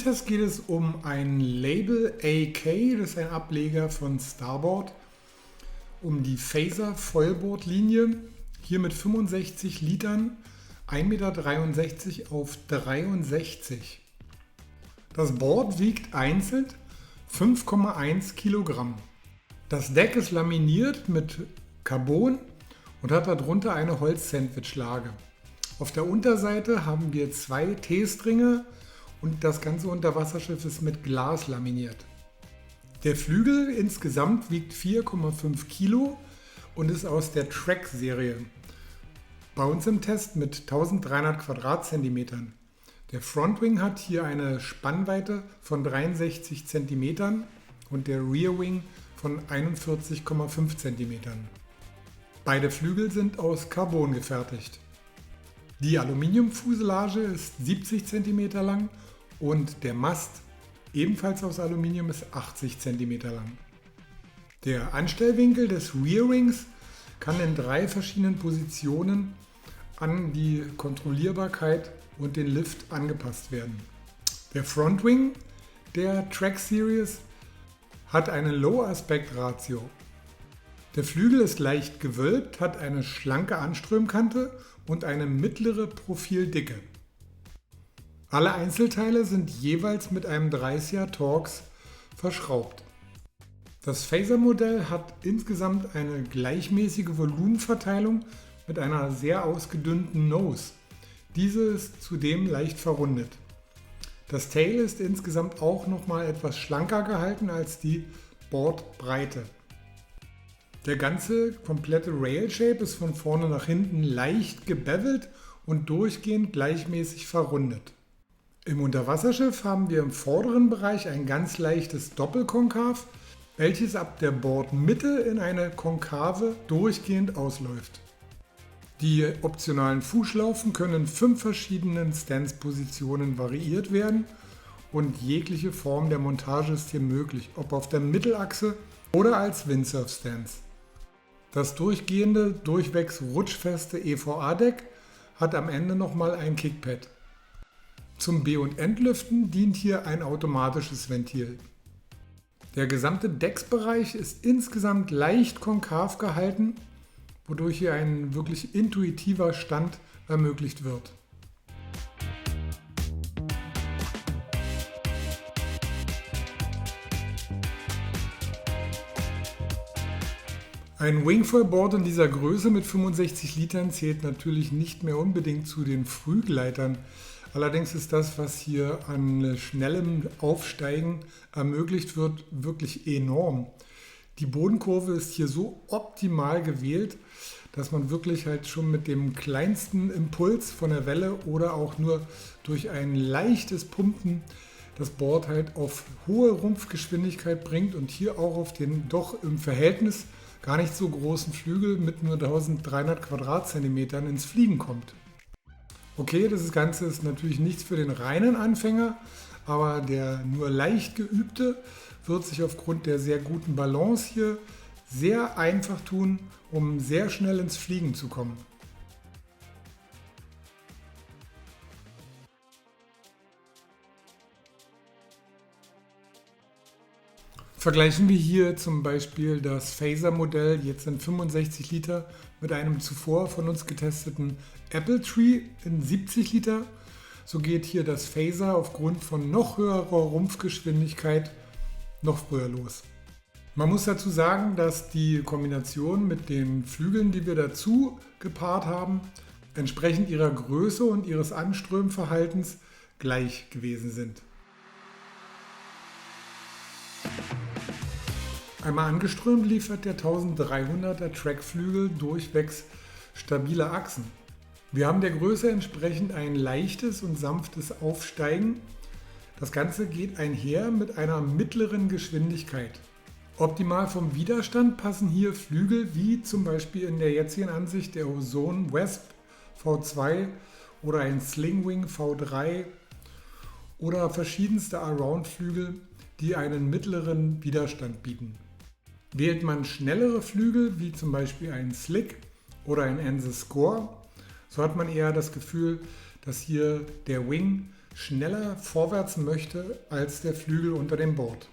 Test geht es um ein Label AK, das ist ein Ableger von Starboard, um die Phaser Vollbordlinie, hier mit 65 Litern, 1,63 Meter auf 63. Das Board wiegt einzeln 5,1 Kilogramm. Das Deck ist laminiert mit Carbon und hat darunter eine Holz-Sandwich-Lage. Auf der Unterseite haben wir 2 T-Stringe und das ganze Unterwasserschiff ist mit Glas laminiert. Der Flügel insgesamt wiegt 4,5 Kilo und ist aus der Track-Serie. Bei uns im Test mit 1300 Quadratzentimetern. Der Frontwing hat hier eine Spannweite von 63 cm und der Rearwing von 41,5 cm. Beide Flügel sind aus Carbon gefertigt. Die Aluminiumfuselage ist 70 cm lang und der Mast, ebenfalls aus Aluminium, ist 80 cm lang. Der Anstellwinkel des Rearwings kann in 3 verschiedenen Positionen an die Kontrollierbarkeit und den Lift angepasst werden. Der Frontwing der Track Series hat eine Low Aspect Ratio. Der Flügel ist leicht gewölbt, hat eine schlanke Anströmkante und eine mittlere Profildicke. Alle Einzelteile sind jeweils mit einem 30er Torx verschraubt. Das Phaser-Modell hat insgesamt eine gleichmäßige Volumenverteilung mit einer sehr ausgedünnten Nose. Diese ist zudem leicht verrundet. Das Tail ist insgesamt auch nochmal etwas schlanker gehalten als die Bordbreite. Der ganze komplette Rail-Shape ist von vorne nach hinten leicht gebevelt und durchgehend gleichmäßig verrundet. Im Unterwasserschiff haben wir im vorderen Bereich ein ganz leichtes Doppelkonkav, welches ab der Bordmitte in eine Konkave durchgehend ausläuft. Die optionalen Fußschlaufen können in 5 verschiedenen Stance-Positionen variiert werden und jegliche Form der Montage ist hier möglich, ob auf der Mittelachse oder als Windsurf-Stance. Das durchgehende, durchwegs rutschfeste EVA-Deck hat am Ende nochmal ein Kickpad. Zum B- und Entlüften dient hier ein automatisches Ventil. Der gesamte Decksbereich ist insgesamt leicht konkav gehalten, wodurch hier ein wirklich intuitiver Stand ermöglicht wird. Ein Wingfoil-Board in dieser Größe mit 65 Litern zählt natürlich nicht mehr unbedingt zu den Frühgleitern. Allerdings ist das, was hier an schnellem Aufsteigen ermöglicht wird, wirklich enorm. Die Bodenkurve ist hier so optimal gewählt, dass man wirklich halt schon mit dem kleinsten Impuls von der Welle oder auch nur durch ein leichtes Pumpen das Board halt auf hohe Rumpfgeschwindigkeit bringt und hier auch auf den doch im Verhältnis gar nicht so großen Flügel mit nur 1300 Quadratzentimetern ins Fliegen kommt. Okay, das Ganze ist natürlich nichts für den reinen Anfänger, aber der nur leicht geübte wird sich aufgrund der sehr guten Balance hier sehr einfach tun, um sehr schnell ins Fliegen zu kommen. Vergleichen wir hier zum Beispiel das Phaser-Modell jetzt in 65 Liter mit einem zuvor von uns getesteten Apple Tree in 70 Liter. So geht hier das Phaser aufgrund von noch höherer Rumpfgeschwindigkeit noch früher los. Man muss dazu sagen, dass die Kombination mit den Flügeln, die wir dazu gepaart haben, entsprechend ihrer Größe und ihres Anströmverhaltens gleich gewesen sind. Einmal angeströmt liefert der 1300er Trackflügel durchwegs stabile Achsen. Wir haben der Größe entsprechend ein leichtes und sanftes Aufsteigen. Das Ganze geht einher mit einer mittleren Geschwindigkeit. Optimal vom Widerstand passen hier Flügel wie zum Beispiel in der jetzigen Ansicht der Ozone Wesp V2 oder ein Slingwing V3 oder verschiedenste Around-Flügel, die einen mittleren Widerstand bieten. Wählt man schnellere Flügel wie zum Beispiel ein Slick oder ein Ansys Score, so hat man eher das Gefühl, dass hier der Wing schneller vorwärts möchte als der Flügel unter dem Board.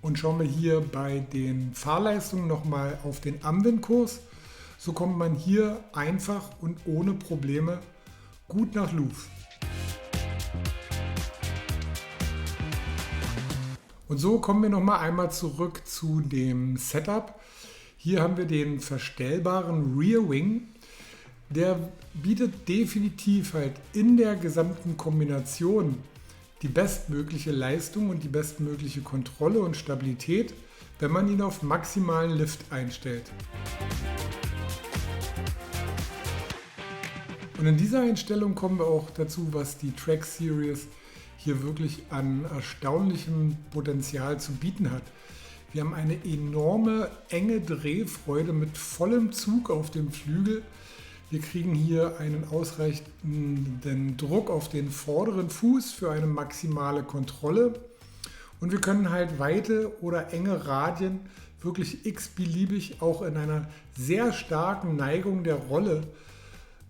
Und schauen wir hier bei den Fahrleistungen nochmal auf den Anwendkurs. So kommt man hier einfach und ohne Probleme gut nach Louvre. Und so kommen wir nochmal einmal zurück zu dem Setup. Hier haben wir den verstellbaren Rear Wing. Der bietet definitiv halt in der gesamten Kombination die bestmögliche Leistung und die bestmögliche Kontrolle und Stabilität, wenn man ihn auf maximalen Lift einstellt. Und in dieser Einstellung kommen wir auch dazu, was die Track Series hier wirklich an erstaunlichem Potenzial zu bieten hat. Wir haben eine enorme enge Drehfreude mit vollem Zug auf dem Flügel. Wir kriegen hier einen ausreichenden Druck auf den vorderen Fuß für eine maximale Kontrolle. Und wir können halt weite oder enge Radien wirklich x-beliebig auch in einer sehr starken Neigung der Rolle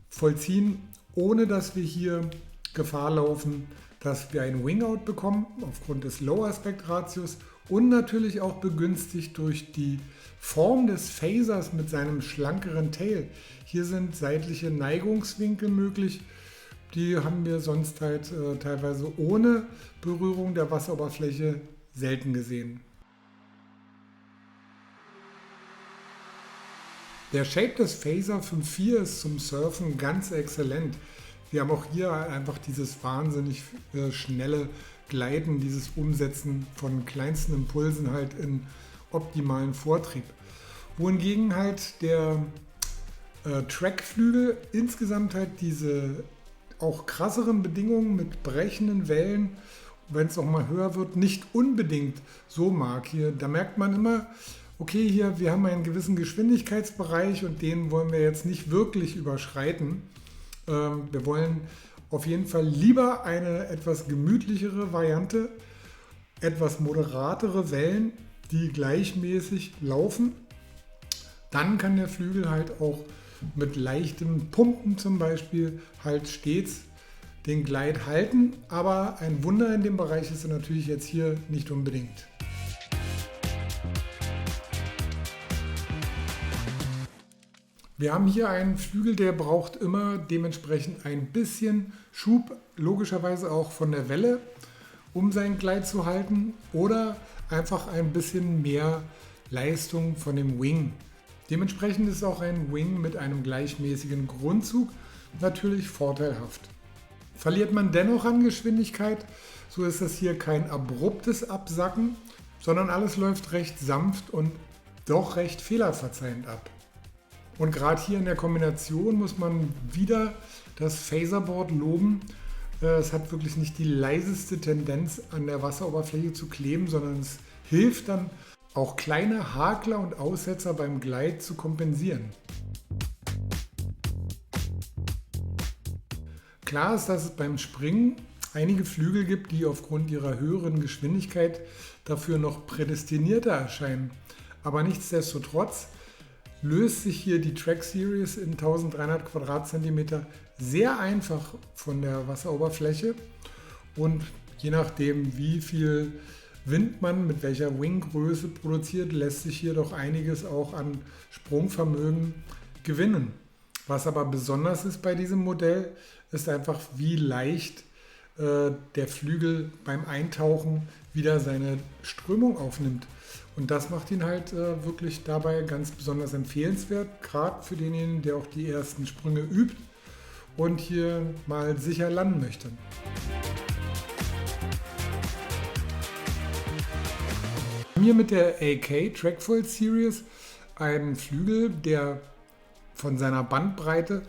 vollziehen, ohne dass wir hier Gefahr laufen, dass wir einen Wingout bekommen aufgrund des Low-Aspect-Ratios und natürlich auch begünstigt durch die Form des Phasers mit seinem schlankeren Tail. Hier sind seitliche Neigungswinkel möglich, die haben wir sonst halt teilweise ohne Berührung der Wasseroberfläche selten gesehen. Der Shape des Phaser 5.4 ist zum Surfen ganz exzellent. Wir haben auch hier einfach dieses wahnsinnig schnelle Gleiten, dieses Umsetzen von kleinsten Impulsen halt in optimalen Vortrieb. Wohingegen halt der Trackflügel insgesamt halt diese auch krasseren Bedingungen mit brechenden Wellen, wenn es auch mal höher wird, nicht unbedingt so mag. Hier, da merkt man immer, okay, hier, wir haben einen gewissen Geschwindigkeitsbereich und den wollen wir jetzt nicht wirklich überschreiten. Wir wollen auf jeden Fall lieber eine etwas gemütlichere Variante, etwas moderatere Wellen, die gleichmäßig laufen. Dann kann der Flügel halt auch mit leichtem Pumpen zum Beispiel halt stets den Glide halten. Aber ein Wunder in dem Bereich ist er natürlich jetzt hier nicht unbedingt. Wir haben hier einen Flügel, der braucht immer dementsprechend ein bisschen Schub, logischerweise auch von der Welle, um sein Glide zu halten oder einfach ein bisschen mehr Leistung von dem Wing. Dementsprechend ist auch ein Wing mit einem gleichmäßigen Grundzug natürlich vorteilhaft. Verliert man dennoch an Geschwindigkeit, so ist das hier kein abruptes Absacken, sondern alles läuft recht sanft und doch recht fehlerverzeihend ab. Und gerade hier in der Kombination muss man wieder das Phaserboard loben. Es hat wirklich nicht die leiseste Tendenz an der Wasseroberfläche zu kleben, sondern es hilft dann auch kleine Hakler und Aussetzer beim Glide zu kompensieren. Klar ist, dass es beim Springen einige Flügel gibt, die aufgrund ihrer höheren Geschwindigkeit dafür noch prädestinierter erscheinen. Aber nichtsdestotrotz löst sich hier die Track Series in 1300 Quadratzentimeter sehr einfach von der Wasseroberfläche und je nachdem, wie viel Wind man mit welcher Winggröße produziert, lässt sich hier doch einiges auch an Sprungvermögen gewinnen. Was aber besonders ist bei diesem Modell, ist einfach, wie leicht der Flügel beim Eintauchen wieder seine Strömung aufnimmt. Und das macht ihn halt wirklich dabei ganz besonders empfehlenswert, gerade für denjenigen, der auch die ersten Sprünge übt und hier mal sicher landen möchte. Hier mit der AK Trackfold Series einen Flügel, der von seiner Bandbreite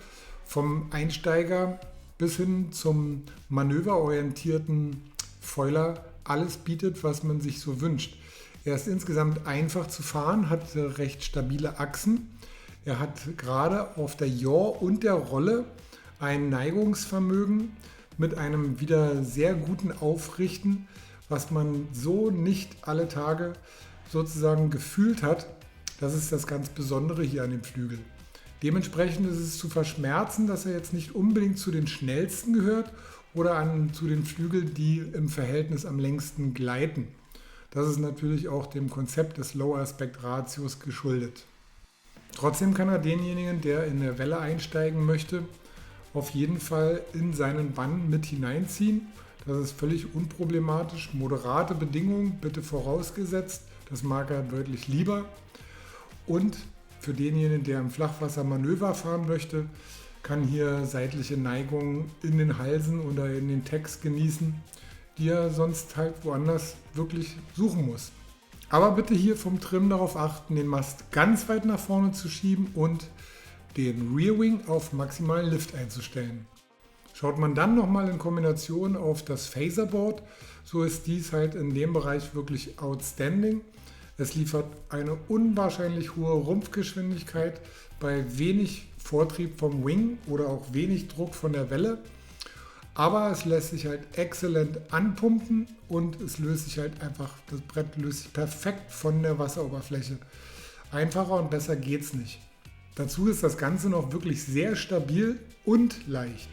vom Einsteiger bis hin zum manöverorientierten Foiler alles bietet, was man sich so wünscht. Er ist insgesamt einfach zu fahren, hat recht stabile Achsen. Er hat gerade auf der Yaw und der Rolle ein Neigungsvermögen mit einem wieder sehr guten Aufrichten, was man so nicht alle Tage sozusagen gefühlt hat. Das ist das ganz Besondere hier an dem Flügel. Dementsprechend ist es zu verschmerzen, dass er jetzt nicht unbedingt zu den schnellsten gehört oder zu den Flügeln, die im Verhältnis am längsten gleiten. Das ist natürlich auch dem Konzept des Low Aspect Ratios geschuldet. Trotzdem kann er denjenigen, der in der Welle einsteigen möchte, auf jeden Fall in seinen Bann mit hineinziehen. Das ist völlig unproblematisch. Moderate Bedingungen bitte vorausgesetzt. Das mag er deutlich lieber. Und für denjenigen, der im Flachwasser Manöver fahren möchte, kann hier seitliche Neigungen in den Halsen oder in den Text genießen, die er sonst halt woanders wirklich suchen muss. Aber bitte hier vom Trim darauf achten, den Mast ganz weit nach vorne zu schieben und den Rear Wing auf maximalen Lift einzustellen. Schaut man dann nochmal in Kombination auf das Phaserboard, so ist dies halt in dem Bereich wirklich outstanding. Es liefert eine unwahrscheinlich hohe Rumpfgeschwindigkeit bei wenig Vortrieb vom Wing oder auch wenig Druck von der Welle. Aber es lässt sich halt exzellent anpumpen und es löst sich halt einfach, das Brett löst sich perfekt von der Wasseroberfläche. Einfacher und besser geht's nicht. Dazu ist das Ganze noch wirklich sehr stabil und leicht.